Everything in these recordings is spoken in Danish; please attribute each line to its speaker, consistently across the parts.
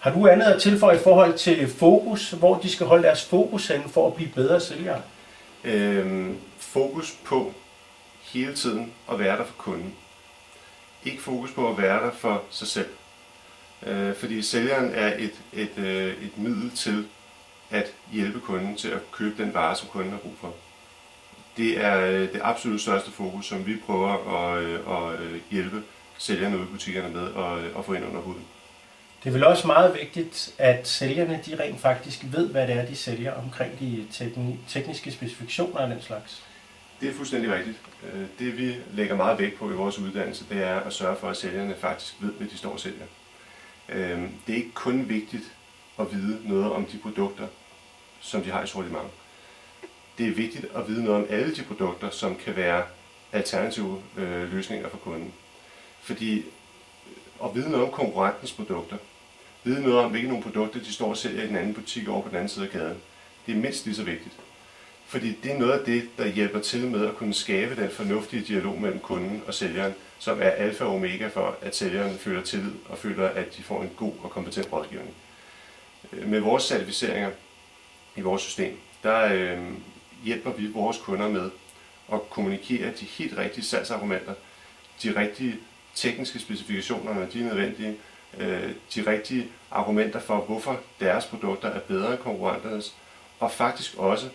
Speaker 1: Har du andet at tilføje i forhold til fokus, hvor de skal holde deres fokus hen for at blive bedre sælgere?
Speaker 2: Fokus på hele tiden at være der for kunden. Ikke fokus på at være der for sig selv. Fordi sælgeren er et middel til at hjælpe kunden til at købe den vare, som kunden har brug for. Det er det absolut største fokus, som vi prøver at hjælpe sælgerne ude i butikkerne med at få ind under huden.
Speaker 1: Det er vel også meget vigtigt, at sælgerne de rent faktisk ved, hvad det er, de sælger omkring de tekniske specifikationer og den slags.
Speaker 2: Det er fuldstændig rigtigt. Det vi lægger meget vægt på i vores uddannelse, det er at sørge for, at sælgerne faktisk ved, hvad de står og sælger. Det er ikke kun vigtigt at vide noget om de produkter, som de har i sortiment. Det er vigtigt at vide noget om alle de produkter, som kan være alternative løsninger for kunden. Fordi at vide noget om konkurrentens produkter, vide noget om, hvilke nogle produkter de står og sælger i den anden butik over på den anden side af gaden, det er mindst lige så vigtigt. Fordi det er noget af det, der hjælper til med at kunne skabe den fornuftige dialog mellem kunden og sælgeren, som er alfa og omega for, at sælgeren føler tillid og føler, at de får en god og kompetent rådgivning. Med vores certificeringer i vores system, der hjælper vi vores kunder med at kommunikere de helt rigtige salgsargumenter, de rigtige tekniske specifikationer, når de er nødvendige, de rigtige argumenter for, hvorfor deres produkter er bedre end konkurrenternes, og faktisk også,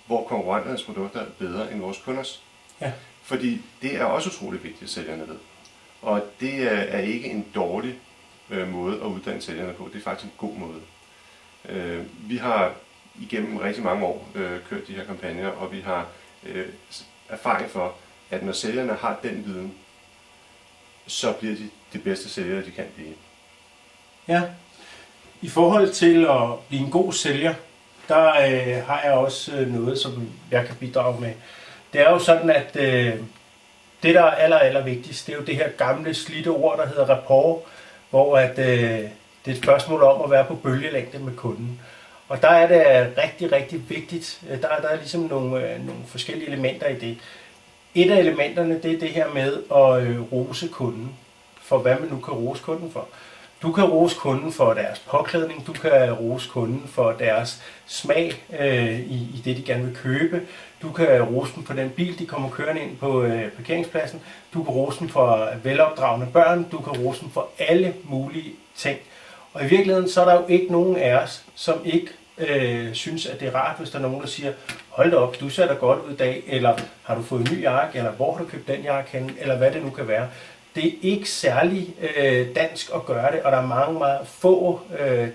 Speaker 2: hvor konkurrenternes produkter er bedre end vores kunders.
Speaker 1: Ja.
Speaker 2: Fordi det er også utroligt vigtigt, at sælgerne ved. Og det er ikke en dårlig måde at uddanne sælgerne på, det er faktisk en god måde. Vi har igennem rigtig mange år kørt de her kampagner, og vi har erfaring for, at når sælgerne har den viden, så bliver de bedste sælgere, de kan blive.
Speaker 1: Ja, i forhold til at blive en god sælger, der har jeg også noget, som jeg kan bidrage med. Det er jo sådan, at det, der er aller vigtigst, det er jo det her gamle slidte ord, der hedder rapport, hvor at, det er et spørgsmål om at være på bølgelængde med kunden. Og der er det rigtig vigtigt. Der er ligesom nogle forskellige elementer i det. Et af elementerne, det er det her med at rose kunden for, hvad man nu kan rose kunden for. Du kan rose kunden for deres påklædning, du kan rose kunden for deres smag i det, de gerne vil købe. Du kan rose dem for den bil, de kommer kørende ind på parkeringspladsen. Du kan rose dem for velopdragende børn. Du kan rose dem for alle mulige ting. Og i virkeligheden, så er der jo ikke nogen af os, som ikke synes, at det er rart, hvis der er nogen, der siger, hold da op, du ser da godt ud i dag, eller har du fået en ny jakke, eller hvor har du købt den jakke henne, eller hvad det nu kan være. Det er ikke særlig dansk at gøre det, og der er meget få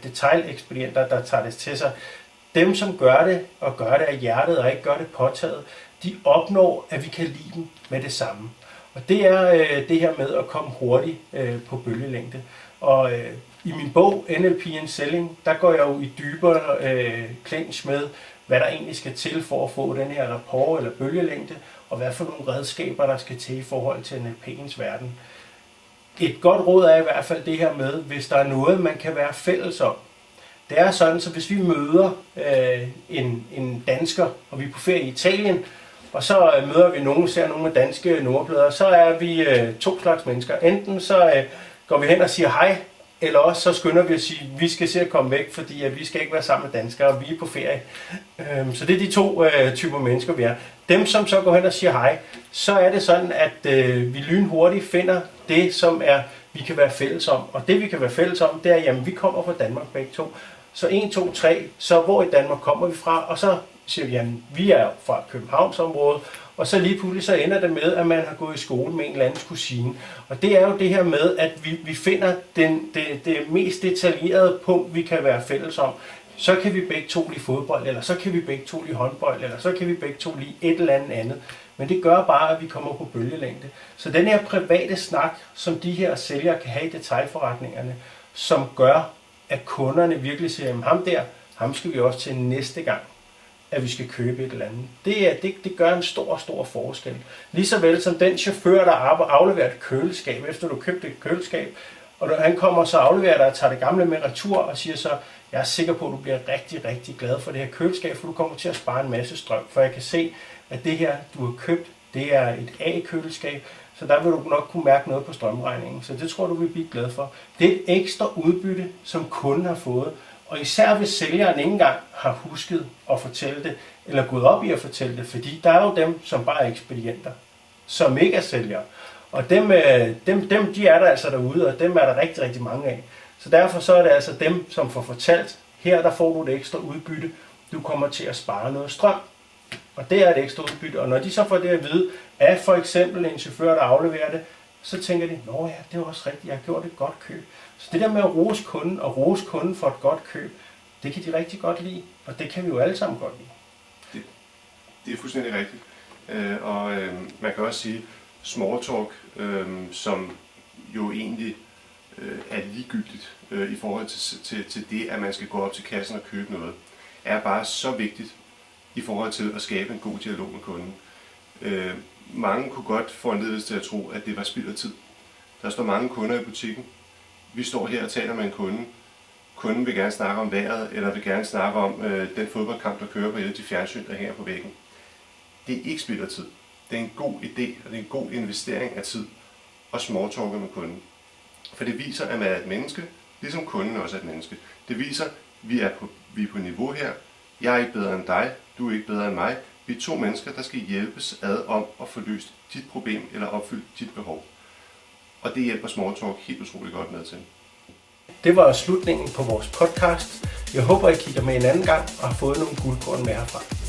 Speaker 1: detailekspedienter, der tager det til sig. Dem, som gør det, og gør det af hjertet, og ikke gør det påtaget, de opnår, at vi kan lide dem med det samme. Og det er det her med at komme hurtigt på bølgelængde. Og i min bog, NLP in Selling, der går jeg jo i dybere clinch med, hvad der egentlig skal til for at få den her rapport eller bølgelængde, og hvad for nogle redskaber, der skal til i forhold til NLP'ens verden. Et godt råd er i hvert fald det her med, hvis der er noget, man kan være fælles om. Det er sådan, så hvis vi møder en dansker, og vi er på ferie i Italien, og så møder vi nogen, ser nogle med danske nummerplader, så er vi to slags mennesker. Enten så går vi hen og siger hej, eller også så skynder vi at sige, at vi skal se at komme væk, fordi at vi skal ikke være sammen med danskere, og vi er på ferie. Så det er de to typer mennesker, vi er. Dem, som så går hen og siger hej, så er det sådan, at vi lynhurtigt finder det, som vi kan være fælles om. Og det, vi kan være fælles om, det er, jamen, vi kommer fra Danmark begge to. Så 1, 2, 3, så hvor i Danmark kommer vi fra? Og så siger vi, jamen, vi er fra Københavnsområdet, og så lige pludselig så ender det med, at man har gået i skole med en eller andens kusine. Og det er jo det her med, at vi finder det mest detaljerede punkt, vi kan være fælles om. Så kan vi begge to lide fodbold, eller så kan vi begge to lide håndbold, eller så kan vi begge to lide et eller andet. Men det gør bare, at vi kommer på bølgelængde. Så den her private snak, som de her sælgere kan have i detailforretningerne, som gør, at kunderne virkelig siger, ham skal vi også til næste gang, at vi skal købe et eller andet. Det gør en stor forskel. Ligesåvel som den chauffør, der afleverer et køleskab, efter du købte et køleskab, og han kommer så afleverer dig og tager det gamle med retur og siger så, jeg er sikker på, at du bliver rigtig glad for det her køleskab, for du kommer til at spare en masse strøm, for jeg kan se, at det her, du har købt, det er et A-køleskab, Så der vil du nok kunne mærke noget på strømregningen. Så det tror du vil blive glad for. Det er et ekstra udbytte, som kunden har fået. Og især hvis sælgeren ikke engang har husket at fortælle det, eller gået op i at fortælle det. Fordi der er jo dem, som bare er ekspedienter, som ikke er sælgere. Og dem de er der altså derude, og dem er der rigtig, rigtig mange af. Så derfor så er det altså dem, som får fortalt, her der får du et ekstra udbytte. Du kommer til at spare noget strøm. Og det er et ekstra udbytte. Og når de så får det at vide, af for eksempel en chauffør, der afleverer det, så tænker de, nå ja, det er også rigtigt, jeg har gjort et godt køb. Så det der med at rose kunden, og rose kunden for et godt køb, det kan de rigtig godt lide. Og det kan vi jo alle sammen godt lide.
Speaker 2: Det er fuldstændig rigtigt. Man kan også sige, small talk, som jo egentlig er ligegyldigt i forhold til det, at man skal gå op til kassen og købe noget, er bare så vigtigt i forhold til at skabe en god dialog med kunden. Mange kunne godt få en ledelse til at tro, at det var spild af tid. Der står mange kunder i butikken. Vi står her og taler med en kunde. Kunden vil gerne snakke om vejret, eller vil gerne snakke om den fodboldkamp, der kører på et af de fjernsyn, der hænger på væggen. Det er ikke spild af tid. Det er en god idé, og det er en god investering af tid at smalltalke med kunden. For det viser, at man er et menneske, ligesom kunden også er et menneske. Det viser, at vi er på niveau her. Jeg er ikke bedre end dig, du er ikke bedre end mig. Vi er to mennesker, der skal hjælpes ad om at få løst dit problem eller opfyldt dit behov. Og det hjælper smalltalk helt utroligt godt med til.
Speaker 1: Det var slutningen på vores podcast. Jeg håber, I kigger med en anden gang og har fået nogle guldkorn med herfra.